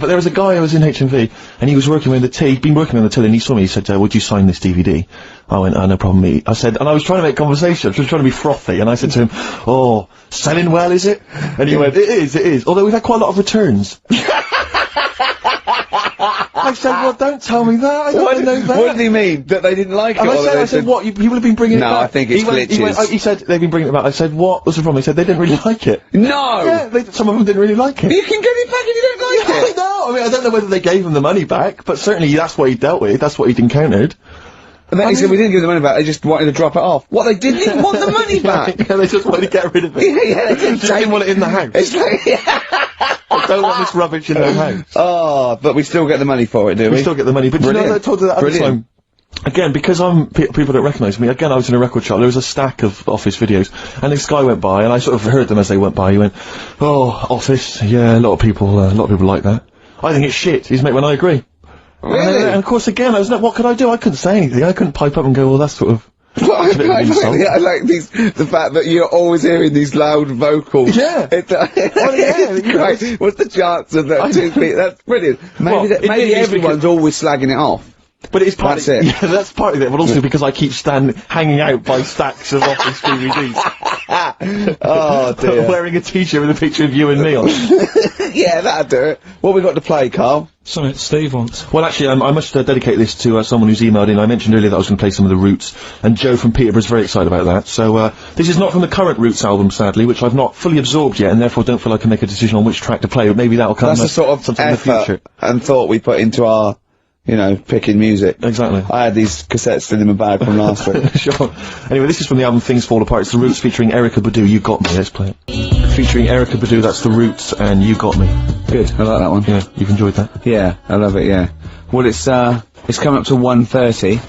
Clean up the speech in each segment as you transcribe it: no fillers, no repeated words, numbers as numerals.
but there was a guy who was in HMV, and he was working with the till, he'd been working on the till, and he saw me, he said, would you sign this DVD? I went, no problem, mate. I said, and I was trying to make conversation, I was just trying to be frothy, and I said to him, oh, selling well, is it? And he went, it is, although we've had quite a lot of returns. I said, well, don't tell me that, I don't know that. What did he mean? That they didn't like it? And I said, what, people have been bringing it back? No, I think it's glitches. He said, they've been bringing it back. I said, what was the problem? He said, they didn't really like it. No! Yeah, some of them didn't really like it. You can get it back if you don't like it! No, I mean, I don't know whether they gave him the money back, but certainly that's what he dealt with, that's what he'd encountered. And then he said, we didn't give the money back, they just wanted to drop it off. What, they didn't even want the money back? Yeah, they just wanted to get rid of it. Yeah, they didn't want it in the house. It's like, I don't want this rubbish in their house. Oh, but we still get the money for it, do we? We still get the money, but you know, I told you that at the time. Again, because people don't recognise me, again, I was in a record shop, there was a stack of Office videos, and this guy went by, and I sort of heard them as they went by, he went, oh, Office, yeah, a lot of people like that. I think it's shit, he's mate, when I agree. Really? And of course, again, what could I do? I couldn't say anything, I couldn't pipe up and go, well, that's sort of... I like the fact that you're always hearing these loud vocals. Yeah. It's, great. What's the chance of that? That's brilliant. Maybe everyone's always slagging it off. But it's part of it. Yeah, that's part of it, but also because I keep hanging out by stacks of Office DVDs. Oh dear. Wearing a t-shirt with a picture of you and me on it. Yeah, that'll do it. What we got to play, Carl? Something Steve wants. Well, actually, I must dedicate this to someone who's emailed in. I mentioned earlier that I was going to play some of the Roots, and Joe from Peterborough's very excited about that. So, this is not from the current Roots album, sadly, which I've not fully absorbed yet, and therefore don't feel I can make a decision on which track to play, but maybe that'll come That's the sort of sometime in the future. And thought we put into our, you know, picking music. Exactly. I had these cassettes still in my bag from last week. Sure. Anyway, this is from the album Things Fall Apart. It's the Roots featuring Erykah Badu, You Got Me. Let's play it. Featuring Erykah Badu, that's the Roots, and You Got Me. Good, I like that one. Yeah, you've enjoyed that? Yeah, I love it, yeah. Well, it's coming up to 1:30,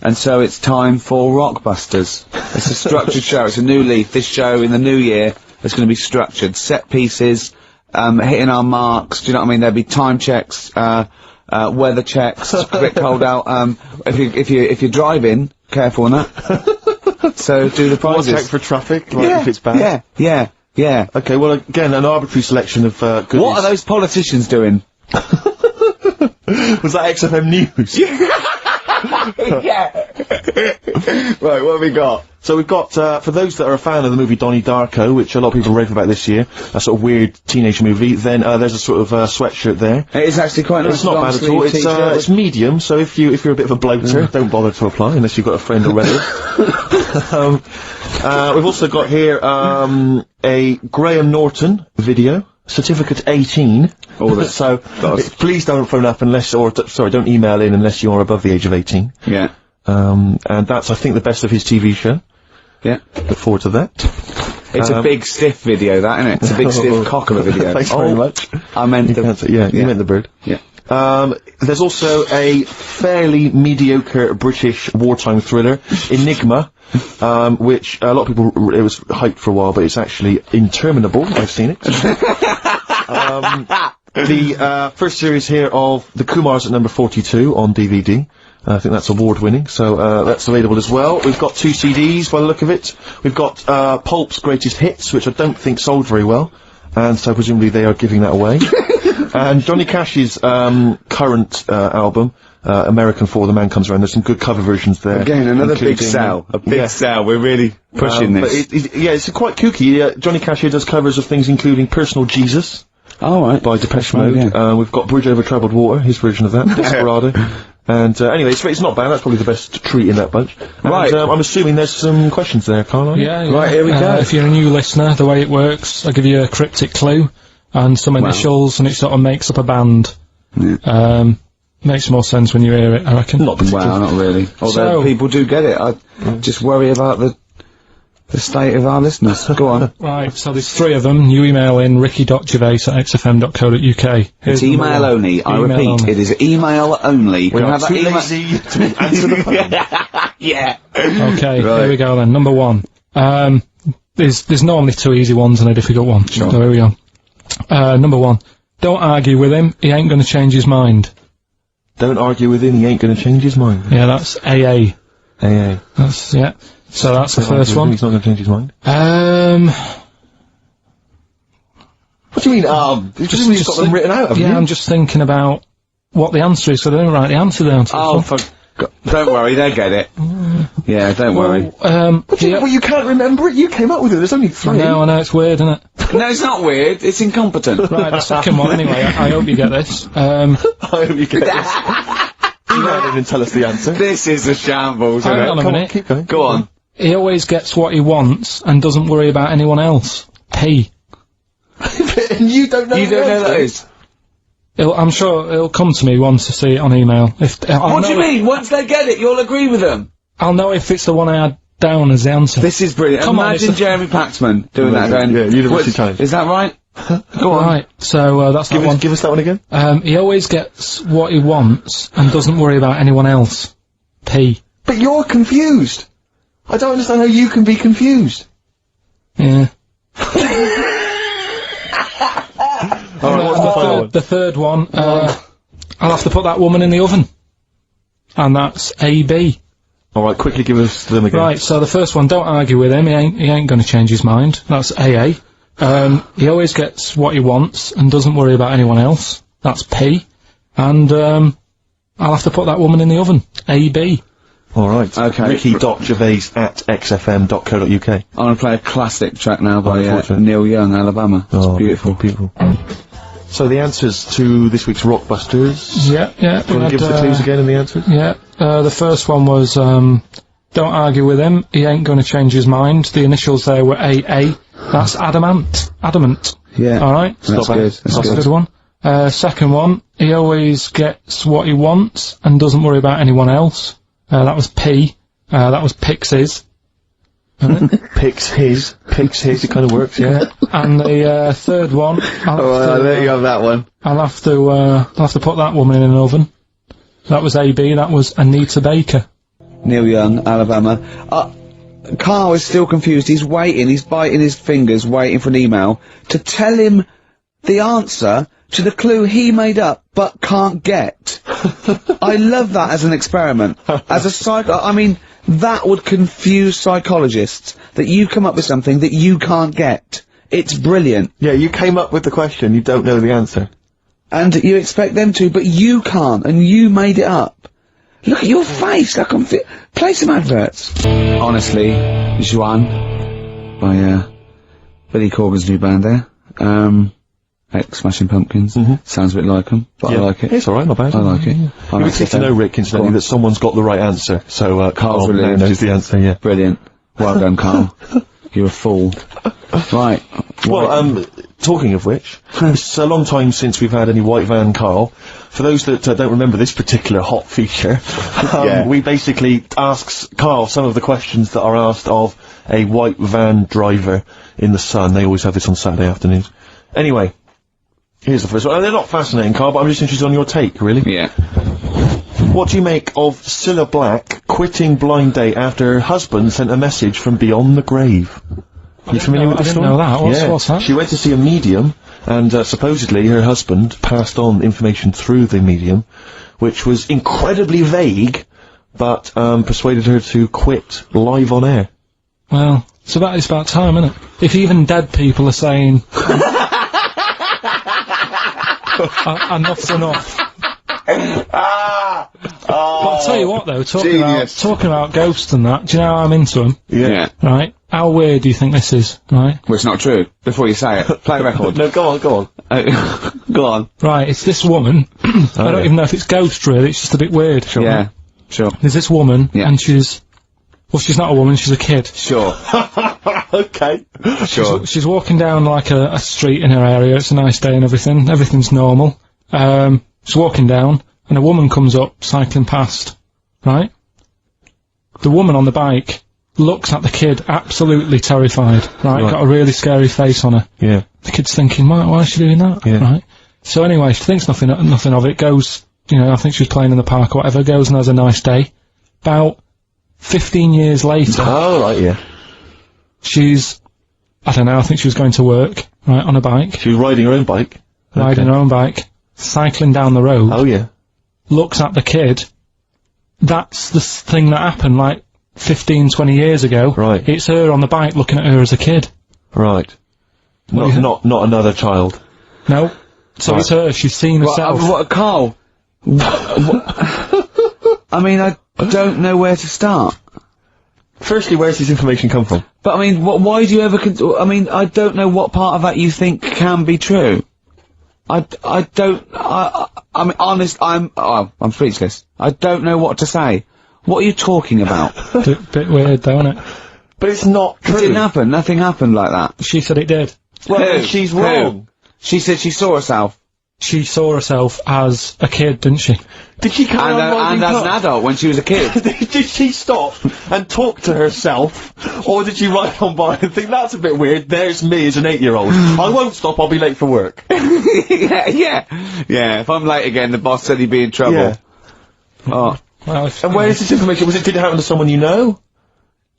and so it's time for Rockbusters. It's a structured show, it's a new leaf. This show, in the new year, is going to be structured. Set pieces, hitting our marks, do you know what I mean? There'll be time checks, weather checks, it's a bit cold out, if you're driving, careful on that. So do the prizes. Check for traffic, like if it's bad. Yeah. Okay, well, again, an arbitrary selection of, goodies. What are those politicians doing? Was that XFM News? Yeah. Right, what have we got? So we've got, for those that are a fan of the movie Donnie Darko, which a lot of people rave about this year, a sort of weird teenage movie, then, there's a sort of, sweatshirt there. It is actually quite nice. It's not bad at all. It's medium, so if you're a bit of a bloater, don't bother to apply, unless you've got a friend already. We've also got here, a Graham Norton video. Certificate 18. Oh, that's so please don't phone up don't email in unless you're above the age of 18. Yeah. And that's, I think, the best of his TV show. Yeah. Look forward to that. It's a big stiff video, that, isn't it? It's a big stiff cock of a video. Thanks very much. I meant you meant the bird. Yeah. There's also a fairly mediocre British wartime thriller, Enigma, which a lot of people, it was hyped for a while, but it's actually interminable. I've seen it. The first series here of The Kumars at number 42 on DVD. I think that's award-winning, so that's available as well. We've got 2 CDs by the look of it. We've got Pulp's Greatest Hits, which I don't think sold very well, and so presumably they are giving that away. And Johnny Cash's current album, American For the Man Comes Around. There's some good cover versions there. Again, another big sell. A big sell. We're really pushing this. But it's quite kooky. Johnny Cash here does covers of things including Personal Jesus. Oh, right. By Depeche Mode. Yeah. We've got Bridge Over Troubled Water, his version of that. Desperado. And anyway, it's not bad. That's probably the best treat in that bunch. And, right. I'm assuming there's some questions there, Carl. Yeah. Right, here we go. If you're a new listener, the way it works, I'll give you a cryptic clue and some initials, and it sort of makes up a band. Yeah. Makes more sense when you hear it, I reckon. Not particularly. Well, not really. Although people do get it. I just worry about the state of our listeners. Go on. Right, so there's 3 of them. You email in ricky.gervais@xfm.co.uk. It's email only. I repeat, it is email only. We're not too lazy to answer the phone. Yeah. Okay, here we go then. Number 1. There's normally 2 easy ones and a difficult one. Sure. So here we go. Number 1. Don't argue with him, he ain't gonna change his mind. Don't argue with him, he ain't gonna change his mind. Yeah, that's AA. AA. That's, yeah. So that's the first one. He's not gonna change his mind. What do you mean, You've just got them written out, haven't you? Yeah, I'm just thinking about what the answer is, so I don't write the answer down. Don't worry, they get it. Yeah, don't worry. Well, you can't remember it? You came up with it, there's only 3. I know, it's weird, isn't it? No, it's not weird, it's incompetent. Right, the second one, anyway, I hope you get this. I hope you get this. You don't even tell us the answer. This is a shambles, Hang isn't on it? a minute. Keep going. Go on. He always gets what he wants and doesn't worry about anyone else. P. And you don't know You don't know that is? I'm sure it'll come to me once I see it on email. What do you mean? Once they get it, you'll agree with them? I'll know if it's the one I had down as the answer. This is brilliant. Come on, Imagine Jeremy Paxman doing that going, Yeah, University Times. Is that right? Go on. Right, so that's that one. Give us that one again. He always gets what he wants and doesn't worry about anyone else. P. But you're confused. I don't understand how you can be confused. Yeah. Alright, what's the final one? The third one, I'll have to put that woman in the oven. And that's AB. Alright, quickly give us them again. Right, so the first one, don't argue with him, he ain't gonna change his mind. That's AA. He always gets what he wants and doesn't worry about anyone else. That's P. And, I'll have to put that woman in the oven. AB. Alright. Okay. Ricky.gervais@xfm.co.uk. I'm going to play a classic track now by Unfortunate. Neil Young, Alabama. It's beautiful. Beautiful. So the answers to this week's Rockbusters. Yeah. Do you want to give us the clues again and the answers? Yeah, the first one was, don't argue with him, he ain't gonna change his mind. The initials there were AA. That's adamant. Adamant. Yeah. Alright? That's good. That's a good one. Second one, he always gets what he wants and doesn't worry about anyone else. That was P. That was Pixies. Picks his, it kind of works, yeah. And the third one, I'll let you have that one. I'll have to put that woman in an oven. That was AB, that was Anita Baker. Neil Young, Alabama. Carl is still confused. He's waiting, he's biting his fingers, waiting for an email to tell him the answer to the clue he made up but can't get. I love that as an experiment. As a I mean, that would confuse psychologists, that you come up with something that you can't get. It's brilliant. Yeah, you came up with the question, you don't know the answer. And you expect them to, but you can't, and you made it up. Look at your face, like play some adverts. Honestly, Juan, by, Billy Corgan's new band there. Smashing Pumpkins. Sounds a bit like them, but I like it. It's alright, not bad. I like it. It would take to know, Rick, incidentally, that someone's got the right answer. So, Carl now brilliant. knows the answer, yeah. Brilliant. Well done, Carl. You're a fool. Right. Well, talking of which, it's a long time since we've had any White Van Carl. For those that don't remember this particular hot feature, we basically ask Carl some of the questions that are asked of a white van driver in the sun. They always have this on Saturday afternoons. Anyway, here's the first one. They're not fascinating, Carl, but I'm just interested on your take, really. Yeah. What do you make of Cilla Black quitting Blind Date after her husband sent a message from beyond the grave? Are you familiar with this story? I didn't know that. What's that? She went to see a medium, and supposedly her husband passed on information through the medium, which was incredibly vague, but persuaded her to quit live on air. Well, it's about time, isn't it? If even dead people are saying enough's enough. But I'll tell you what, though, talking about ghosts and that, do you know how I'm into them? Yeah. Right? How weird do you think this is, right? Well, it's not true. Before you say it, play a record. No, go on. Go on. Right, it's this woman. I don't even know if it's ghost, really, it's just a bit weird. Yeah, sure. There's this woman, and she's not a woman, she's a kid. Sure. Okay. Sure. She's walking down, like, a street in her area, it's a nice day and everything, everything's normal. She's walking down, and a woman comes up, cycling past, right? The woman on the bike looks at the kid, absolutely terrified, right? Got a really scary face on her. Yeah. The kid's thinking, why is she doing that? Yeah. Right? So anyway, she thinks nothing of it, goes, I think she was playing in the park or whatever, goes and has a nice day. About 15 years later... Oh, right, yeah. She's, I don't know, I think she was going to work, right, on a bike. She was riding her own bike. Riding her own bike, cycling down the road. Oh, yeah. Looks at the kid. That's the thing that happened, like, 15, 20 years ago. Right. It's her on the bike looking at her as a kid. Right. Not another child. No. So it's her. She's seen herself. What, Carl? I mean, I don't know where to start. Firstly, where's this information come from? But I mean, why do you ever? I mean, I don't know what part of that you think can be true. I mean, honest. I'm speechless. I don't know what to say. What are you talking about? Bit weird, though, isn't it? But it's not true. It didn't happen. Nothing happened like that. She said it did. Well, she's wrong. She said she saw herself. She saw herself as a kid, didn't she? Did she carry on and as an adult when she was a kid. Did she stop and talk to herself, or did she ride on by and think that's a bit weird? There's me as an 8-year-old. I won't stop. I'll be late for work. yeah. If I'm late again, the boss said he'd be in trouble. Yeah. Oh. Well, And where is this information? Did it happen to someone you know?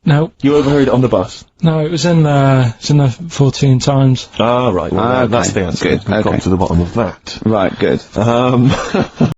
No. You overheard it on the bus? No, it was in the 14 Times. Ah, right. Well, Okay. that's the answer. Good. We've got Okay. to the bottom of that. Right, good.